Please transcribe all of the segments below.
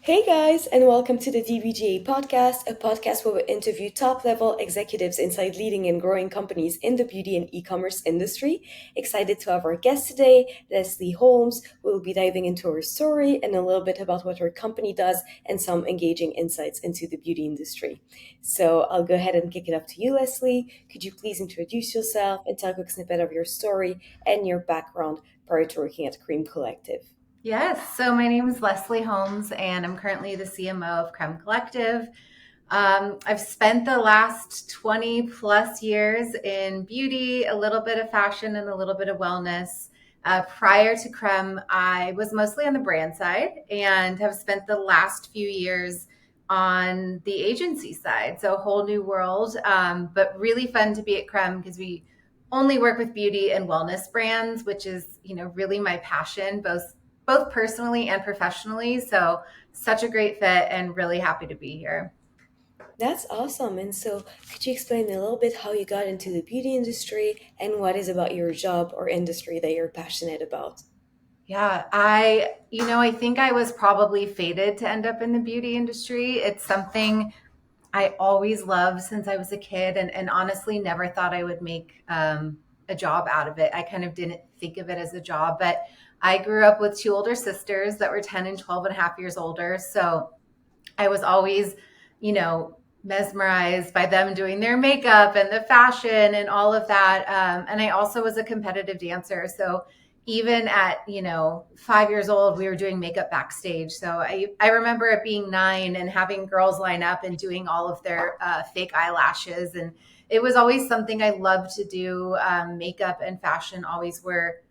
Hey guys, and welcome to the DBGA Podcast, a podcast where we interview top level executives inside leading and growing companies in the beauty and e commerce industry. Excited to have our guest today, Lesley Holmes. We'll be diving into her story and a little bit about what her company does and some engaging insights into the beauty industry. So I'll go ahead and kick it up to you, Lesley. Could you please introduce yourself and tell a quick snippet of your story and your background prior to working at Crème Collective? Yes, so my name is Lesley Holmes, and I'm currently the CMO of Crème Collective. I've spent the last 20 plus years in beauty, a little bit of fashion, and a little bit of wellness. Prior to Crème, I was mostly on the brand side and have spent the last few years on the agency side. So a whole new world, but really fun to be at Crème because we only work with beauty and wellness brands, which is, really my passion, both personally and professionally. So such a great fit and really happy to be here. That's awesome. And so, could you explain a little bit how you got into the beauty industry and what is about your job or industry that you're passionate about? Yeah, I think I was probably fated to end up in the beauty industry. It's something I always loved since I was a kid and honestly never thought I would make a job out of it. I kind of didn't think of it as a job, but I grew up with two older sisters that were 10 and 12 and a half years older. So I was always, mesmerized by them doing their makeup and the fashion and all of that. And I also was a competitive dancer. So even at, 5 years old, we were doing makeup backstage. So I remember it being 9 and having girls line up and doing all of their fake eyelashes. And it was always something I loved to do. Makeup and fashion always were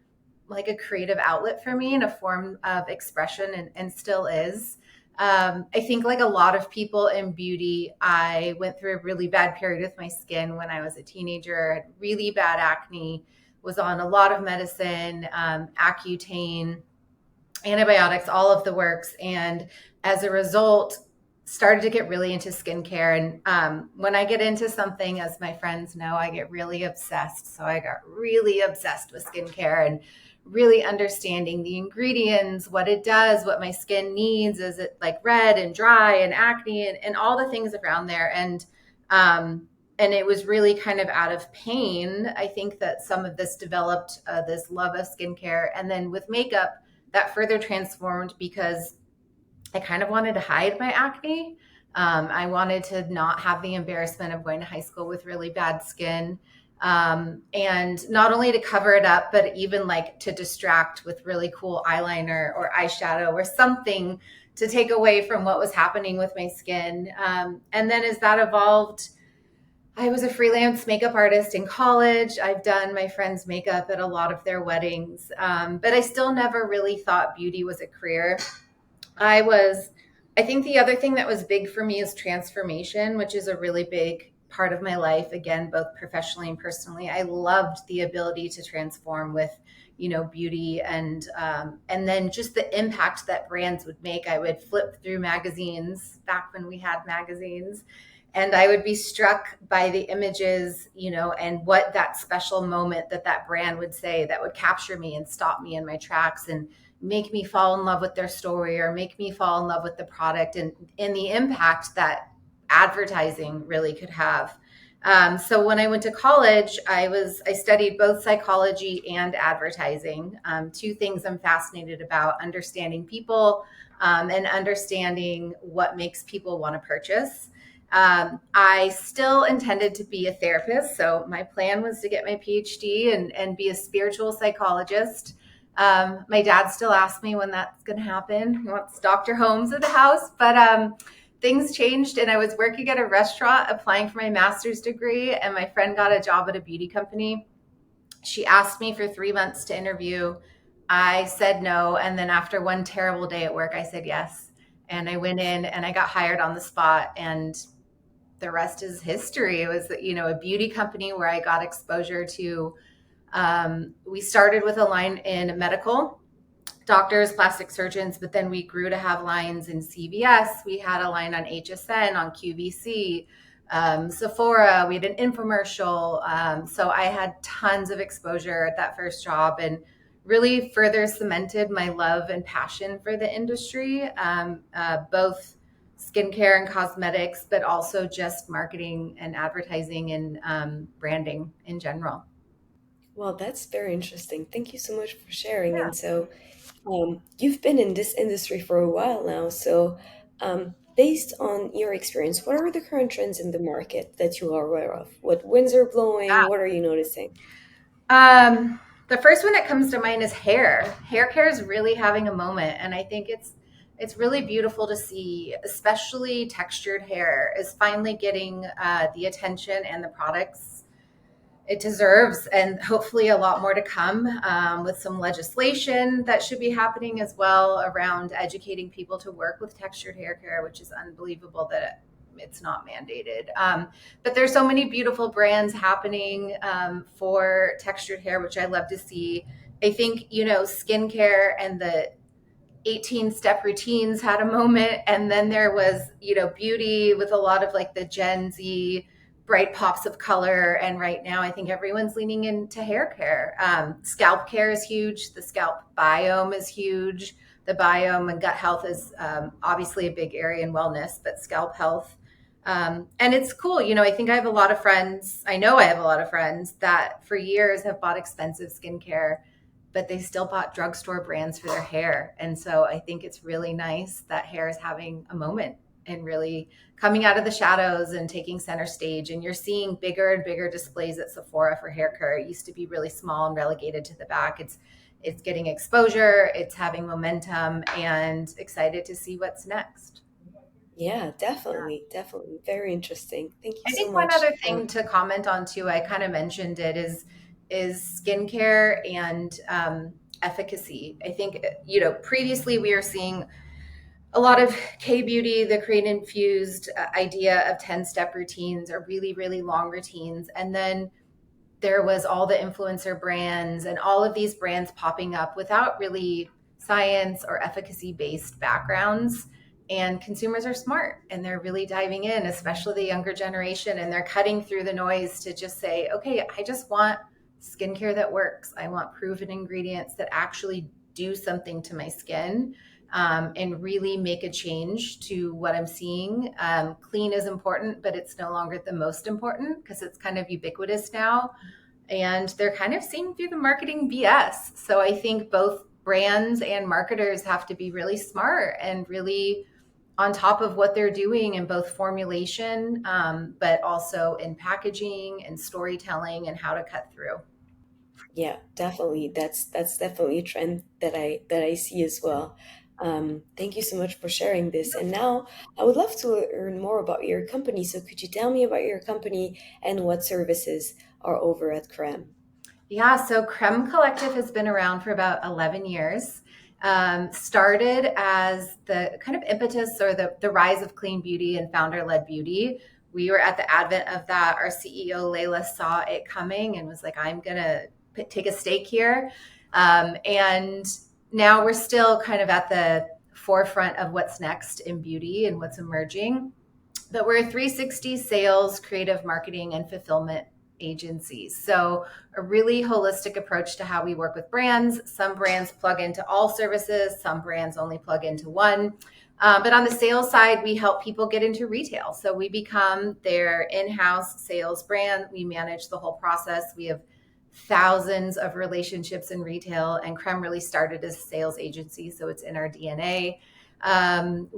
like a creative outlet for me and a form of expression and still is. I think like a lot of people in beauty, I went through a really bad period with my skin when I was a teenager, had really bad acne, was on a lot of medicine, Accutane, antibiotics, all of the works. And as a result, started to get really into skincare. And when I get into something, as my friends know, I get really obsessed. So I got really obsessed with skincare and really understanding the ingredients, what it does, what my skin needs. Is it like red and dry and acne and all the things around there. And it was really kind of out of pain. I think that some of this developed this love of skincare. And then with makeup, that further transformed because I kind of wanted to hide my acne. I wanted to not have the embarrassment of going to high school with really bad skin. And not only to cover it up, but even like to distract with really cool eyeliner or eyeshadow or something to take away from what was happening with my skin. And then as that evolved, I was a freelance makeup artist in college. I've done my friends' makeup at a lot of their weddings, but I still never really thought beauty was a career. I think the other thing that was big for me is transformation, which is a really big part of my life, again, both professionally and personally. I loved the ability to transform with, beauty and then just the impact that brands would make. I would flip through magazines back when we had magazines, and I would be struck by the images, and what that special moment that brand would say that would capture me and stop me in my tracks and make me fall in love with their story or make me fall in love with the product and the impact that advertising really could have. So when I went to college, I studied both psychology and advertising. Two things I'm fascinated about: understanding people and understanding what makes people want to purchase. I still intended to be a therapist. So my plan was to get my PhD and be a spiritual psychologist. My dad still asks me when that's going to happen. He wants Dr. Holmes in the house, but things changed and I was working at a restaurant applying for my master's degree, and my friend got a job at a beauty company. She asked me for 3 months to interview. I said no. And then after one terrible day at work, I said yes. And I went in and I got hired on the spot, and the rest is history. It was, a beauty company where I got exposure to, we started with a line in medical, doctors, plastic surgeons, but then we grew to have lines in CVS. We had a line on HSN, on QVC, Sephora. We had an infomercial. So I had tons of exposure at that first job and really further cemented my love and passion for the industry, both skincare and cosmetics, but also just marketing and advertising and branding in general. Well, that's very interesting. Thank you so much for sharing. And so, you've been in this industry for a while now. So, based on your experience, what are the current trends in the market that you are aware of? What winds are blowing? What are you noticing? The first one that comes to mind is hair. Hair care is really having a moment, and I think it's really beautiful to see, especially textured hair is finally getting the attention and the products it deserves, and hopefully a lot more to come with some legislation that should be happening as well around educating people to work with textured hair care, which is unbelievable that it's not mandated. But there's so many beautiful brands happening for textured hair, which I love to see. I think, skincare and the 18-step routines had a moment, and then there was beauty with a lot of like the Gen Z bright pops of color, and right now I think everyone's leaning into hair care. Scalp care is huge. The scalp biome is huge. The biome and gut health is obviously a big area in wellness, but scalp health, and it's cool. I think I have a lot of friends, I know I have a lot of friends that for years have bought expensive skincare, but they still bought drugstore brands for their hair. And so I think it's really nice that hair is having a moment and really coming out of the shadows and taking center stage. And you're seeing bigger and bigger displays at Sephora for hair care. It used to be really small and relegated to the back. It's getting exposure, it's having momentum, and excited to see what's next. Yeah, definitely, definitely. Very interesting. Thank you I so think one much. other thing to comment on too, I kind of mentioned it, is skincare and efficacy. I think previously we were seeing a lot of K beauty, the Korean infused idea of 10-step routines or really, really long routines, and then there was all the influencer brands and all of these brands popping up without really science or efficacy based backgrounds. And consumers are smart and they're really diving in, especially the younger generation, and they're cutting through the noise to just say, okay, I just want skincare that works. I want proven ingredients that actually do something to my skin, and really make a change to what I'm seeing. Clean is important, but it's no longer the most important because it's kind of ubiquitous now. And they're kind of seeing through the marketing BS. So I think both brands and marketers have to be really smart and really on top of what they're doing in both formulation, but also in packaging and storytelling and how to cut through. Yeah, definitely. That's definitely a trend that I see as well. Thank you so much for sharing this. And now I would love to learn more about your company. So could you tell me about your company and what services are over at Crème? Yeah, so Crème Collective has been around for about 11 years. Started as the kind of impetus or the rise of clean beauty and founder-led beauty. We were at the advent of that. Our CEO, Layla, saw it coming and was like, I'm going to take a stake here. And now we're still kind of at the forefront of what's next in beauty and what's emerging. But we're a 360 sales, creative marketing, and fulfillment agencies. So a really holistic approach to how we work with brands. Some brands plug into all services, some brands only plug into one. But on the sales side, we help people get into retail. So we become their in-house sales brand. We manage the whole process. We have thousands of relationships in retail, and Crème really started as a sales agency, so it's in our DNA.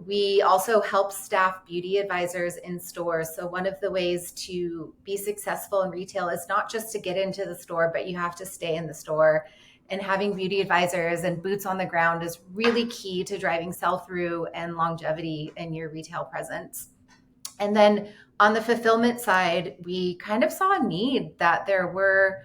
We also help staff beauty advisors in stores. So one of the ways to be successful in retail is not just to get into the store, but you have to stay in the store. And having beauty advisors and boots on the ground is really key to driving sell-through and longevity in your retail presence. And then on the fulfillment side, we kind of saw a need that there were,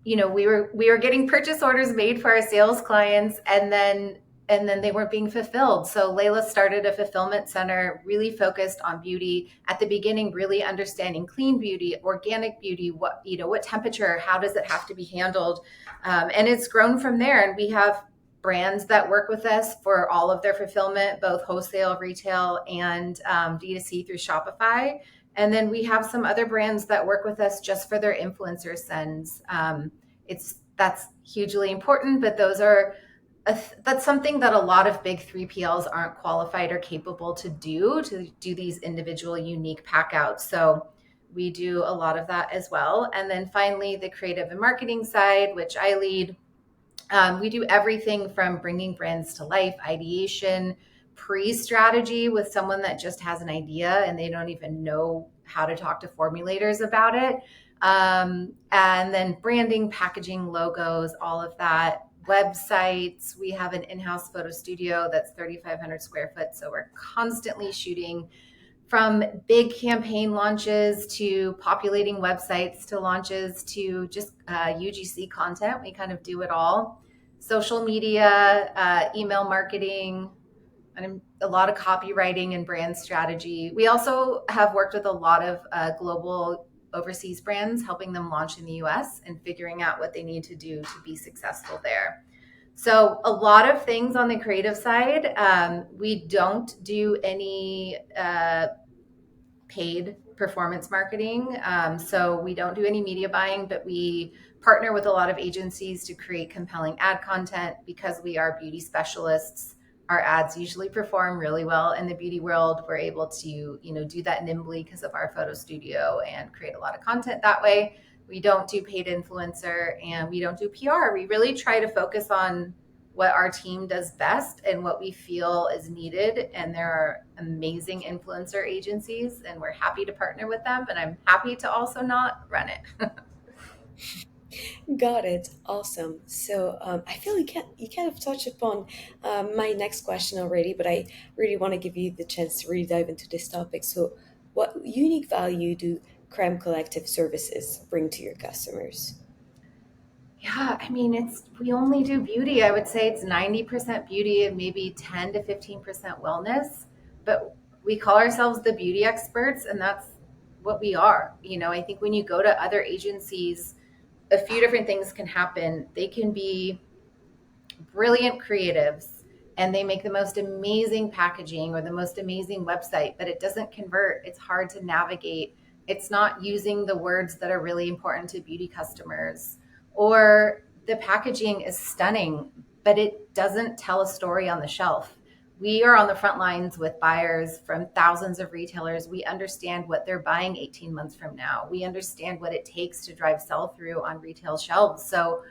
we were getting purchase orders made for our sales clients, and then they weren't being fulfilled. So Layla started a fulfillment center really focused on beauty at the beginning, really understanding clean beauty, organic beauty, what temperature, how does it have to be handled? And it's grown from there. And we have brands that work with us for all of their fulfillment, both wholesale, retail, and D2C through Shopify. And then we have some other brands that work with us just for their influencer sends. It's that's hugely important, but that's something that a lot of big 3PLs aren't qualified or capable to do these individual unique pack outs. So we do a lot of that as well. And then finally, the creative and marketing side, which I lead, we do everything from bringing brands to life, ideation, pre-strategy with someone that just has an idea and they don't even know how to talk to formulators about it. And then branding, packaging, logos, all of that. Websites. We have an in-house photo studio that's 3,500 square foot. So we're constantly shooting from big campaign launches to populating websites to launches to just UGC content. We kind of do it all. Social media, email marketing, and a lot of copywriting and brand strategy. We also have worked with a lot of global overseas brands, helping them launch in the US and figuring out what they need to do to be successful there. So a lot of things on the creative side. We don't do any paid performance marketing. So we don't do any media buying, but we partner with a lot of agencies to create compelling ad content. Because we are beauty specialists, our ads usually perform really well in the beauty world. We're able to, do that nimbly because of our photo studio and create a lot of content that way. We don't do paid influencer and we don't do PR. We really try to focus on what our team does best and what we feel is needed. And there are amazing influencer agencies and we're happy to partner with them. And I'm happy to also not run it. Got it. Awesome. So I feel you kind of touched upon my next question already, but I really want to give you the chance to really dive into this topic. So, what unique value do Crème Collective services bring to your customers? Yeah, I mean, we only do beauty. I would say it's 90% beauty and maybe 10 to 15% wellness. But we call ourselves the beauty experts, and that's what we are. I think when you go to other agencies, a few different things can happen. They can be brilliant creatives and they make the most amazing packaging or the most amazing website, but it doesn't convert. It's hard to navigate. It's not using the words that are really important to beauty customers. Or the packaging is stunning, but it doesn't tell a story on the shelf. We are on the front lines with buyers from thousands of retailers. We understand what they're buying 18 months from now. We understand what it takes to drive sell-through on retail shelves. So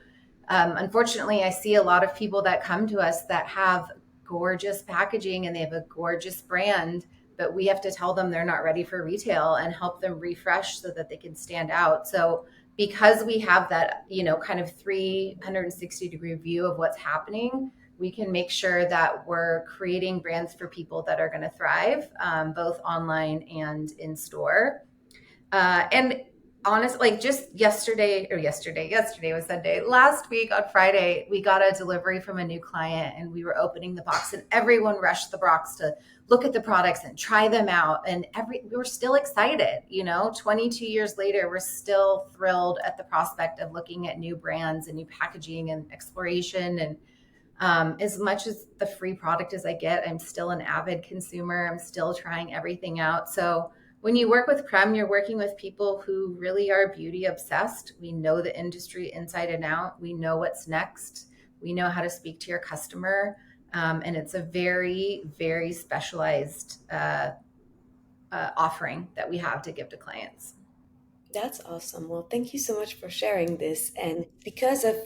unfortunately, I see a lot of people that come to us that have gorgeous packaging and they have a gorgeous brand, but we have to tell them they're not ready for retail and help them refresh so that they can stand out. So because we have that, kind of 360-degree view of what's happening, we can make sure that we're creating brands for people that are going to thrive, both online and in store. And honestly, like just yesterday was Sunday. Last week on Friday, we got a delivery from a new client and we were opening the box and everyone rushed the box to look at the products and try them out. And we were still excited, 22 years later, we're still thrilled at the prospect of looking at new brands and new packaging and exploration. And as much as the free product as I get, I'm still an avid consumer. I'm still trying everything out. So when you work with Crème, you're working with people who really are beauty obsessed. We know the industry inside and out. We know what's next. We know how to speak to your customer. And it's a very, very specialized offering that we have to give to clients. That's awesome. Well, thank you so much for sharing this. And because of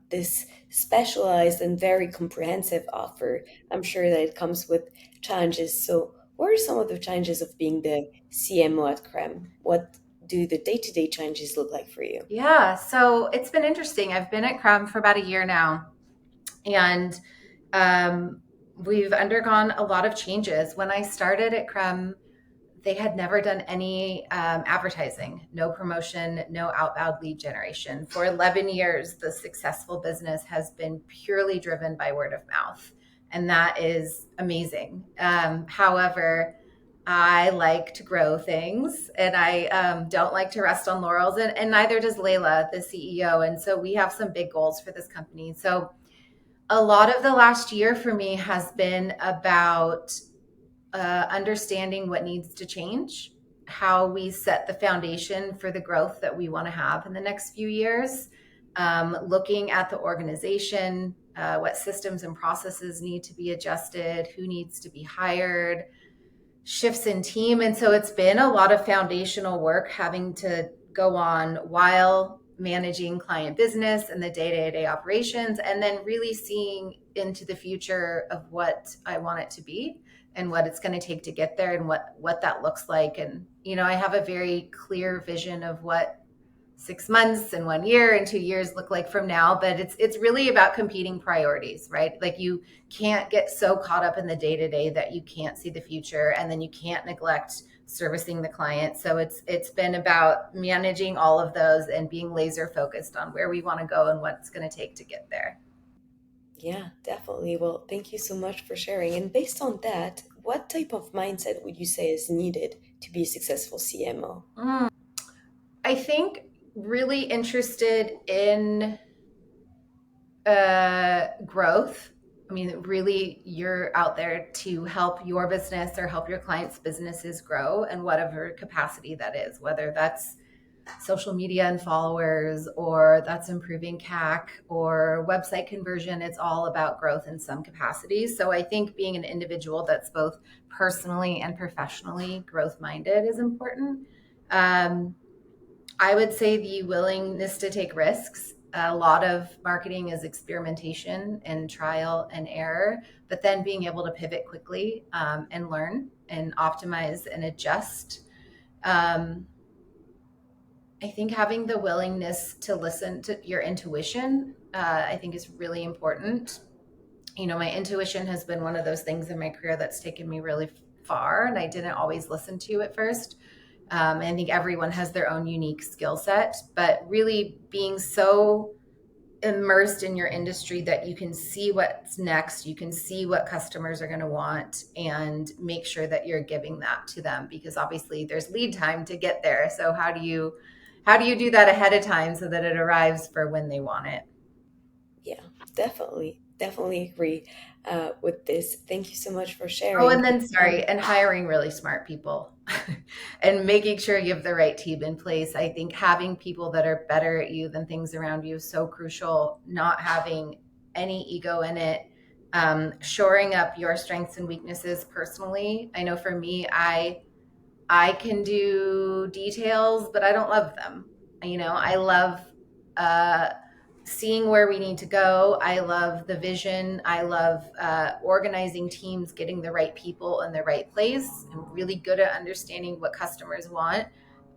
this specialized and very comprehensive offer, I'm sure that it comes with challenges. So, what are some of the challenges of being the CMO at Crème? What do the day-to-day challenges look like for you? Yeah, so it's been interesting. I've been at Crème for about a year now, and we've undergone a lot of changes. When I started at Crème, they had never done any advertising, no promotion, no outbound lead generation. For 11 years, the successful business has been purely driven by word of mouth. And that is amazing. However, I like to grow things and I don't like to rest on laurels, and neither does Layla, the CEO. And so we have some big goals for this company. So a lot of the last year for me has been about understanding what needs to change, how we set the foundation for the growth that we want to have in the next few years, looking at the organization, what systems and processes need to be adjusted, who needs to be hired, shifts in team. And so it's been a lot of foundational work having to go on while managing client business and the day-to-day operations, and then really seeing into the future of what I want it to be and what it's going to take to get there and what that looks like. And, I have a very clear vision of what 6 months and 1 year and 2 years look like from now, but it's really about competing priorities, right? Like you can't get so caught up in the day-to-day that you can't see the future, and then you can't neglect servicing the client. So it's been about managing all of those and being laser focused on where we want to go and what it's going to take to get there. Yeah, definitely. Well, thank you so much for sharing. And based on that, what type of mindset would you say is needed to be a successful CMO? I think really interested in growth. I mean, really, you're out there to help your business or help your clients' businesses grow in whatever capacity that is, whether that's social media and followers, or that's improving CAC or website conversion. It's all about growth in some capacity. So I think being an individual that's both personally and professionally growth minded is important. I would say the willingness to take risks. A lot of marketing is experimentation and trial and error, but then being able to pivot quickly and learn and optimize and adjust. I think having the willingness to listen to your intuition, I think is really important. My intuition has been one of those things in my career that's taken me really far, and I didn't always listen to at first. I think everyone has their own unique skill set, but really being so immersed in your industry that you can see what's next, you can see what customers are going to want, and make sure that you're giving that to them, because obviously there's lead time to get there. So how do you do that ahead of time so that it arrives for when they want it? Yeah, definitely agree with this. Thank you so much for Oh, sharing. and then and hiring really smart people and making sure you have the right team in place. I think having people that are better at you than things around you is so crucial. Not having any ego in it, shoring up your strengths and weaknesses personally. I know for me, I can do details, but I don't love them. I love seeing where we need to go. I love the vision. I love organizing teams, getting the right people in the right place. I'm really good at understanding what customers want,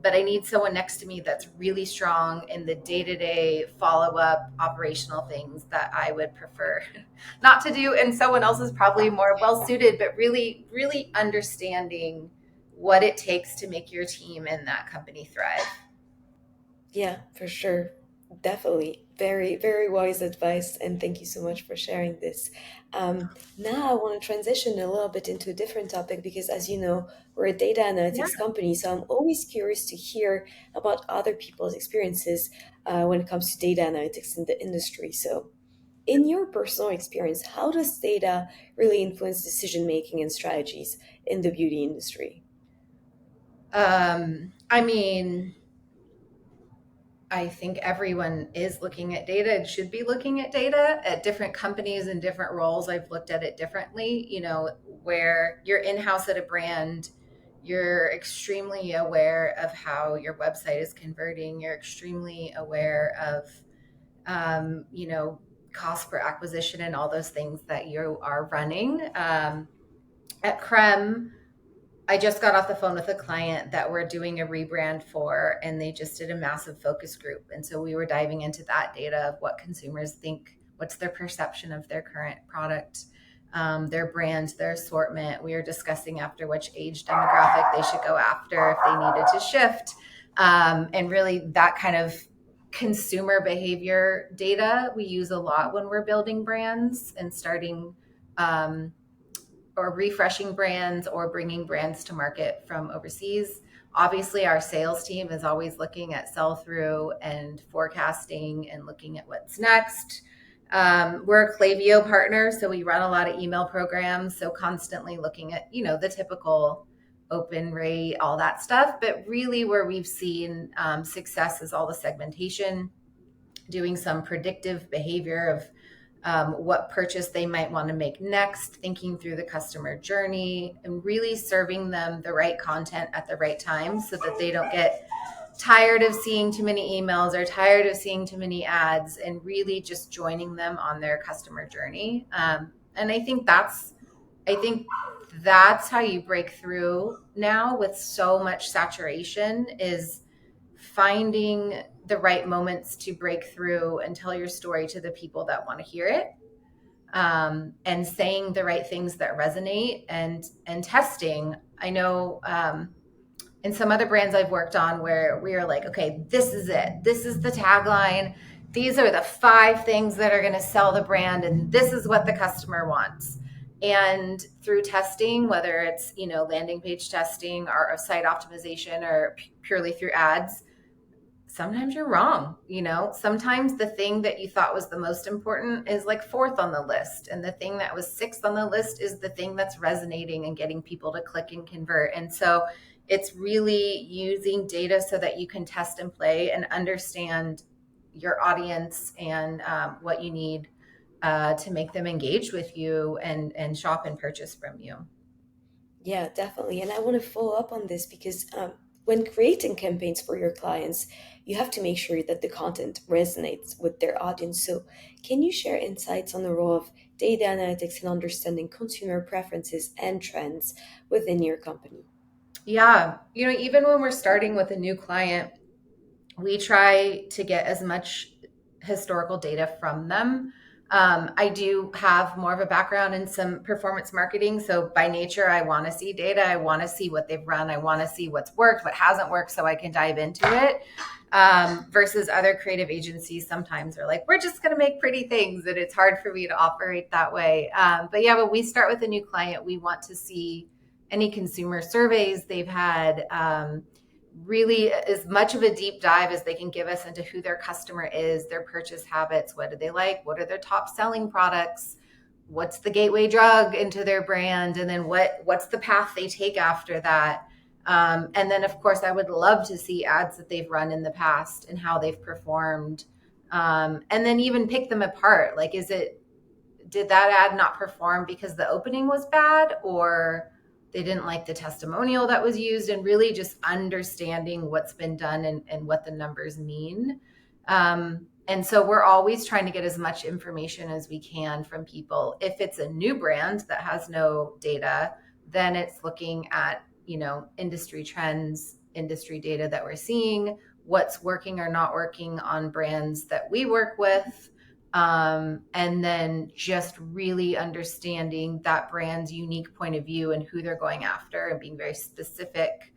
but I need someone next to me that's really strong in the day-to-day follow-up operational things that I would prefer not to do. And someone else is probably more well-suited, but really, really understanding what it takes to make your team and that company thrive. Yeah, for sure. Definitely. Very, very wise advice. And thank you so much for sharing this. Now I want to transition a little bit into a different topic because, as you know, we're a data Yeah. analytics company. So I'm always curious to hear about other people's experiences when it comes to data analytics in the industry. So, in your personal experience, how does data really influence decision making and strategies in the beauty industry? I mean, I think everyone is looking at data and should be looking at data. At different companies and different roles, I've looked at it differently. Where you're in-house at a brand, you're extremely aware of how your website is converting. You're extremely aware of, cost per acquisition and all those things that you are running. At Crème, I just got off the phone with a client that we're doing a rebrand for, and they just did a massive focus group. And so we were diving into that data of what consumers think, what's their perception of their current product, their brand, their assortment. We were discussing after which age demographic they should go after if they needed to shift. And really that kind of consumer behavior data we use a lot when we're building brands and starting or refreshing brands or bringing brands to market from overseas. Obviously, our sales team is always looking at sell-through and forecasting and looking at what's next. We're a Klaviyo partner, so we run a lot of email programs. So constantly looking at, the typical open rate, all that stuff. But really where we've seen success is all the segmentation doing some predictive behavior of what purchase they might want to make next, thinking through the customer journey, and really serving them the right content at the right time so that they don't get tired of seeing too many emails or tired of seeing too many ads, and really just joining them on their customer journey. And I think that's how you break through now with so much saturation, is finding the right moments to break through and tell your story to the people that want to hear it, and saying the right things that resonate, and testing. I know in some other brands I've worked on where we are like, okay, this is it. This is the tagline. These are the 5 things that are going to sell the brand, and this is what the customer wants. And through testing, whether it's, landing page testing or site optimization or purely through ads, sometimes you're wrong. Sometimes the thing that you thought was the most important is like 4th on the list, and the thing that was 6th on the list is the thing that's resonating and getting people to click and convert. And so it's really using data so that you can test and play and understand your audience and what you need to make them engage with you and shop and purchase from you. Yeah, definitely. And I want to follow up on this because when creating campaigns for your clients, you have to make sure that the content resonates with their audience. So, can you share insights on the role of data analytics in understanding consumer preferences and trends within your company? Yeah. Even when we're starting with a new client, we try to get as much historical data from them. I do have more of a background in some performance marketing. So by nature, I want to see data. I want to see what they've run. I want to see what's worked, what hasn't worked, so I can dive into it. Versus other creative agencies sometimes are like, we're just going to make pretty things. And it's hard for me to operate that way. But yeah, when we start with a new client, we want to see any consumer surveys they've had, really as much of a deep dive as they can give us into who their customer is, their purchase habits, what do they like, what are their top selling products, what's the gateway drug into their brand, and then what's the path they take after that. And then, of course, I would love to see ads that they've run in the past and how they've performed. And then even pick them apart. Like, did that ad not perform because the opening was bad, or they didn't like the testimonial that was used, and really just understanding what's been done and what the numbers mean. And so we're always trying to get as much information as we can from people. If it's a new brand that has no data, then it's looking at, industry trends, industry data that we're seeing, what's working or not working on brands that we work with. And then just really understanding that brand's unique point of view and who they're going after, and being very specific.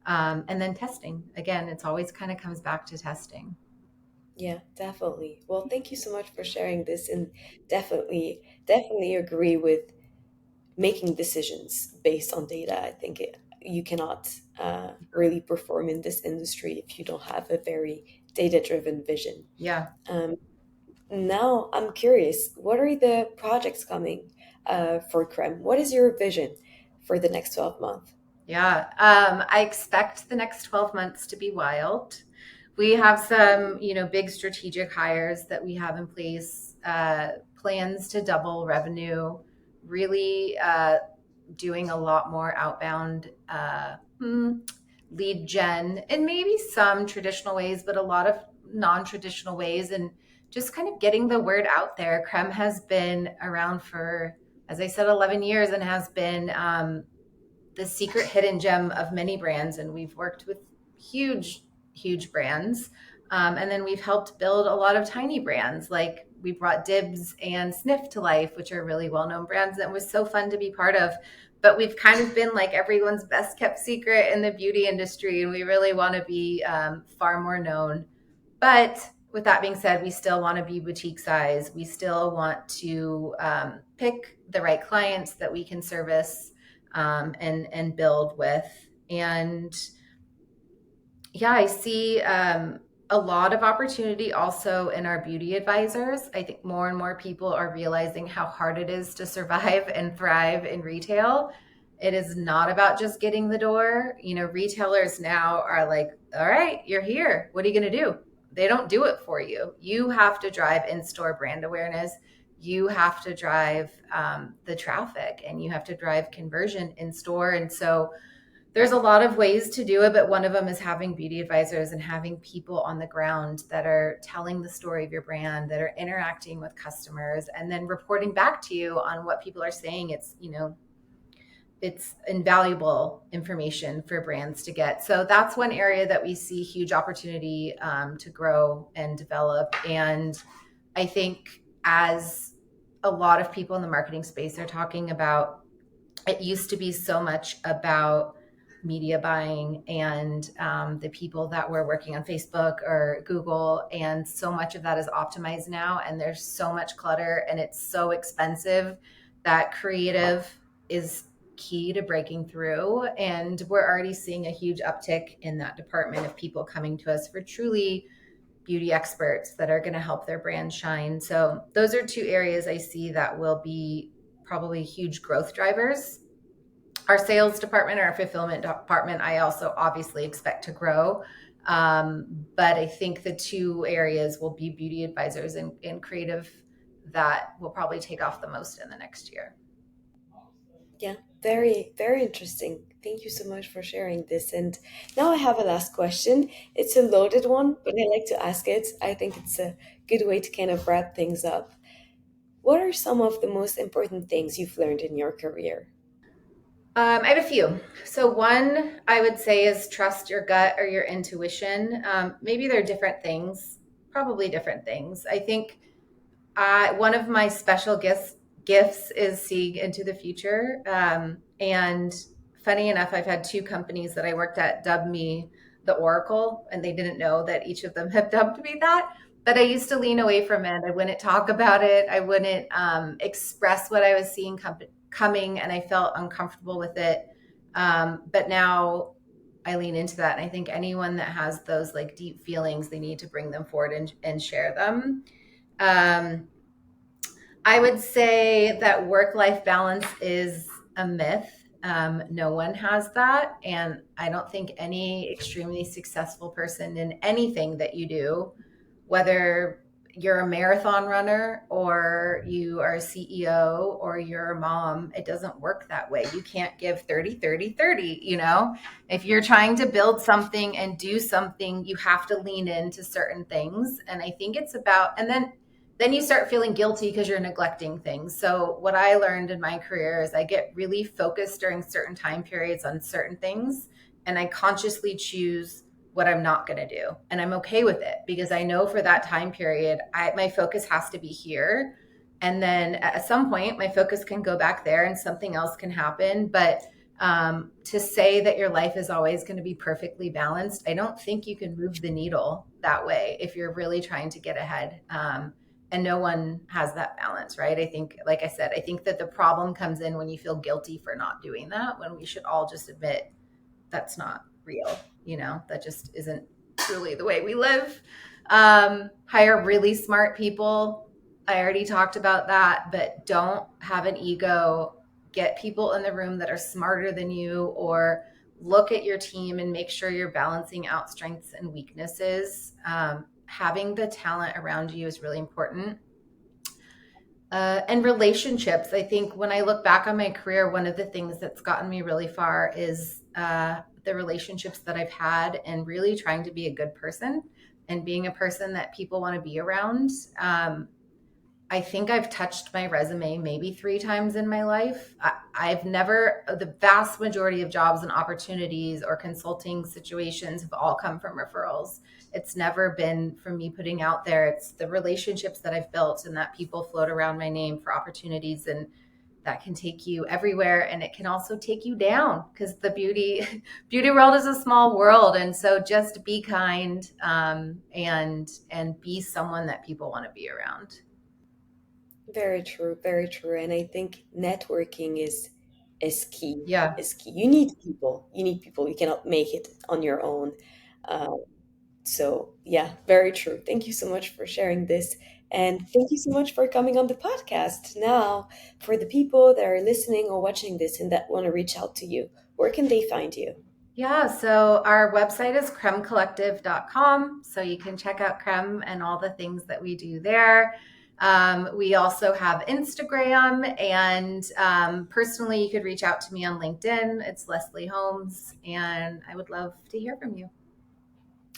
And then testing. Again, it's always kind of comes back to testing. Yeah, definitely. Well, thank you so much for sharing this, and definitely agree with making decisions based on data. I think you cannot really perform in this industry if you don't have a very data-driven vision. Yeah. Now, I'm curious, what are the projects coming for Crème? What is your vision for the next 12 months? Yeah. I expect the next 12 months to be wild. We have some, big strategic hires that we have in place, plans to double revenue, really doing a lot more outbound lead gen, and maybe some traditional ways, but a lot of non-traditional ways, and just kind of getting the word out there. Crème has been around for, as I said, 11 years, and has been the secret hidden gem of many brands. And we've worked with huge brands. And then we've helped build a lot of tiny brands. Like we brought Dibs and Sniff to life, which are really well-known brands that was so fun to be part of. But we've kind of been like everyone's best kept secret in the beauty industry. And we really want to be far more known. But with that being said, we still want to be boutique size. We still want to pick the right clients that we can service and build with. And yeah, I see a lot of opportunity also in our beauty advisors. I think more and more people are realizing how hard it is to survive and thrive in retail. It is not about just getting the door. Retailers now are like, all right, you're here. What are you going to do? they don't do it for you. You have to drive in-store brand awareness. You have to drive the traffic, and you have to drive conversion in store. And so there's a lot of ways to do it, but one of them is having beauty advisors and having people on the ground that are telling the story of your brand, that are interacting with customers, and then reporting back to you on what people are saying. It's invaluable information for brands to get. So that's one area that we see huge opportunity to grow and develop. And I think as a lot of people in the marketing space are talking about, it used to be so much about media buying and the people that were working on Facebook or Google. And so much of that is optimized now. And there's so much clutter, and it's so expensive that creative is key to breaking through. And we're already seeing a huge uptick in that department of people coming to us for truly beauty experts that are going to help their brand shine. So those are two areas I see that will be probably huge growth drivers. Our sales department, our fulfillment department, I also obviously expect to grow. But I think the two areas will be beauty advisors and creative that will probably take off the most in the next year. Yeah, very, very interesting. Thank you so much for sharing this. And now I have a last question. It's a loaded one, but I like to ask it. I think it's a good way to kind of wrap things up. What are some of the most important things you've learned in your career? I have a few. So one I would say is trust your gut or your intuition. Maybe they're different things, probably different things. I think one of my special gifts is seeing into the future. And funny enough, I've had two companies that I worked at dub me the Oracle, and they didn't know that each of them have dubbed me that. But I used to lean away from it. I wouldn't talk about it. I wouldn't express what I was seeing coming, and I felt uncomfortable with it. But now I lean into that. And I think anyone that has those like deep feelings, they need to bring them forward and share them. I would say that work-life balance is a myth. No one has that. And I don't think any extremely successful person in anything that you do, whether you're a marathon runner or you are a CEO or you're a mom, it doesn't work that way. You can't give 30, 30, 30, you know? If you're trying to build something and do something, you have to lean into certain things. And I think it's about, and then you start feeling guilty because you're neglecting things. So what I learned in my career is I get really focused during certain time periods on certain things, and I consciously choose what I'm not going to do. And I'm okay with it because I know for that time period, my focus has to be here. And then at some point, my focus can go back there and something else can happen. But to say that your life is always going to be perfectly balanced, I don't think you can move the needle that way if you're really trying to get ahead. And no one has that balance, right? I think, like I said, I think that the problem comes in when you feel guilty for not doing that, when we should all just admit that's not real, that just isn't truly the way we live. Hire really smart people. I already talked about that, but don't have an ego. Get people in the room that are smarter than you, or look at your team and make sure you're balancing out strengths and weaknesses. Having the talent around you is really important. And relationships. I think when I look back on my career, one of the things that's gotten me really far is the relationships that I've had, and really trying to be a good person and being a person that people want to be around. I think I've touched my resume maybe 3 times in my life. The vast majority of jobs and opportunities or consulting situations have all come from referrals. It's never been from me putting out there. It's the relationships that I've built and that people float around my name for opportunities, and that can take you everywhere. And it can also take you down because the beauty world is a small world. And so just be kind and be someone that people want to be around. Very true, very true. And I think networking is key. Yeah. Is key. You need people. You need people. You cannot make it on your own. So yeah, very true. Thank you so much for sharing this. And thank you so much for coming on the podcast. Now, for the people that are listening or watching this and that want to reach out to you, where can they find you? Yeah, so our website is crèmecollective.com. So you can check out Crème and all the things that we do there. We also have Instagram, and personally, you could reach out to me on LinkedIn. It's Lesley Holmes, and I would love to hear from you.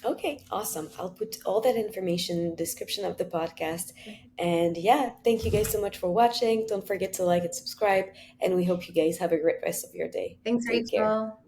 Okay, awesome. I'll put all that information in the description of the podcast. And yeah, thank you guys so much for watching. Don't forget to like and subscribe. And we hope you guys have a great rest of your day. Thanks, Take care. Rachel.